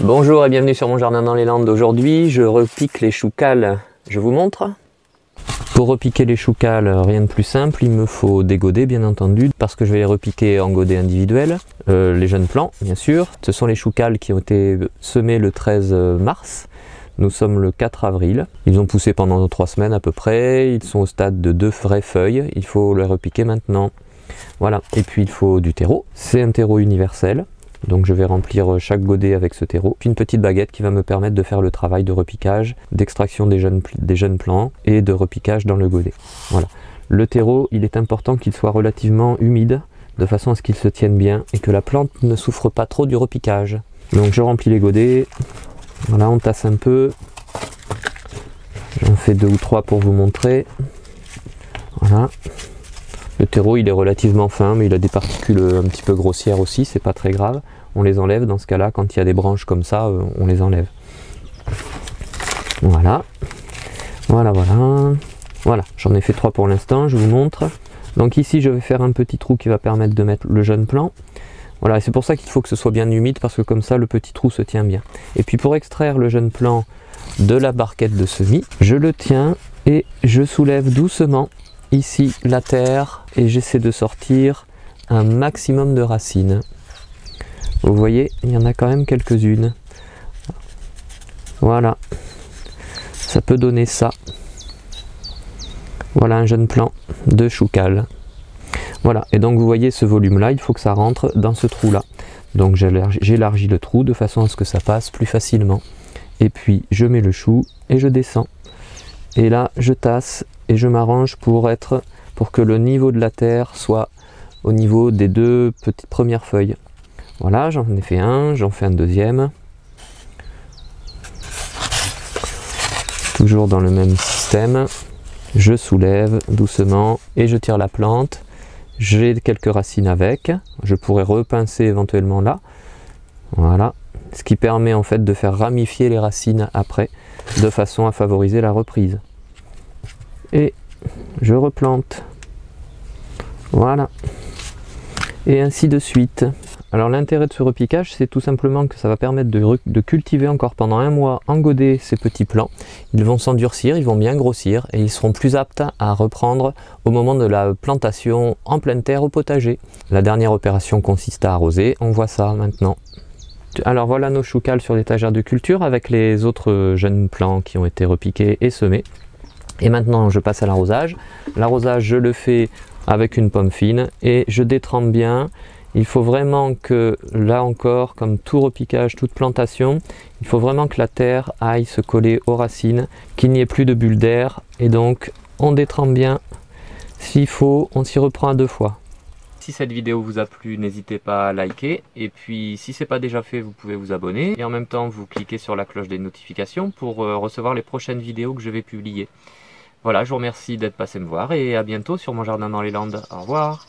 Bonjour et bienvenue sur mon jardin dans les Landes. Aujourd'hui, je repique les choucals. Je vous montre. Pour repiquer les choucals, rien de plus simple, il me faut des godets bien entendu, parce que je vais les repiquer en godets individuels. Les jeunes plants, bien sûr. Ce sont les choucals qui ont été semés le 13 mars. Nous sommes le 4 avril. Ils ont poussé pendant 3 semaines à peu près. Ils sont au stade de 2 vraies feuilles. Il faut les repiquer maintenant. Voilà. Et puis il faut du terreau. C'est un terreau universel. Donc je vais remplir chaque godet avec ce terreau. Puis une petite baguette qui va me permettre de faire le travail de repiquage, d'extraction des jeunes plants et de repiquage dans le godet. Voilà. Le terreau, il est important qu'il soit relativement humide, de façon à ce qu'il se tienne bien et que la plante ne souffre pas trop du repiquage. Donc je remplis les godets. Voilà, on tasse un peu. J'en fais 2 ou 3 pour vous montrer. Voilà. Le terreau il est relativement fin, mais il a des particules un petit peu grossières aussi, c'est pas très grave. On les enlève dans ce cas-là, quand il y a des branches comme ça, on les enlève. Voilà. Voilà, voilà. Voilà, j'en ai fait 3 pour l'instant, je vous montre. Donc ici, je vais faire un petit trou qui va permettre de mettre le jeune plant. Voilà, et c'est pour ça qu'il faut que ce soit bien humide, parce que comme ça, le petit trou se tient bien. Et puis pour extraire le jeune plant de la barquette de semis, je le tiens et je soulève doucement ici la terre et j'essaie de sortir un maximum de racines. Vous voyez, il y en a quand même quelques-unes. Voilà, ça peut donner ça. Voilà un jeune plant de choucal. Voilà, et donc vous voyez ce volume là, il faut que ça rentre dans ce trou là. Donc j'élargis le trou de façon à ce que ça passe plus facilement. Et puis je mets le chou et je descends. Et là je tasse et je m'arrange pour que le niveau de la terre soit au niveau des 2 petites premières feuilles. Voilà, j'en ai fait un, j'en fais un deuxième. Toujours dans le même système. Je soulève doucement et je tire la plante. J'ai quelques racines avec. Je pourrais repincer éventuellement là. Voilà. Ce qui permet en fait de faire ramifier les racines après, de façon à favoriser la reprise. Et je replante. Voilà. Et ainsi de suite. Alors l'intérêt de ce repiquage, c'est tout simplement que ça va permettre de cultiver encore pendant 1 mois en godet ces petits plants. Ils vont s'endurcir, ils vont bien grossir et ils seront plus aptes à reprendre au moment de la plantation en pleine terre au potager. La dernière opération consiste à arroser, on voit ça maintenant. Alors voilà nos choucals sur l'étagère de culture avec les autres jeunes plants qui ont été repiqués et semés. Et maintenant je passe à l'arrosage. L'arrosage je le fais avec une pomme fine et je détrempe bien. Il faut vraiment que, là encore, comme tout repiquage, toute plantation, il faut vraiment que la terre aille se coller aux racines, qu'il n'y ait plus de bulles d'air. Et donc on détrempe bien. S'il faut, on s'y reprend à 2 fois. Si cette vidéo vous a plu, n'hésitez pas à liker. Et puis si ce n'est pas déjà fait, vous pouvez vous abonner. Et en même temps, vous cliquez sur la cloche des notifications pour recevoir les prochaines vidéos que je vais publier. Voilà, je vous remercie d'être passé me voir et à bientôt sur mon jardin dans les Landes. Au revoir.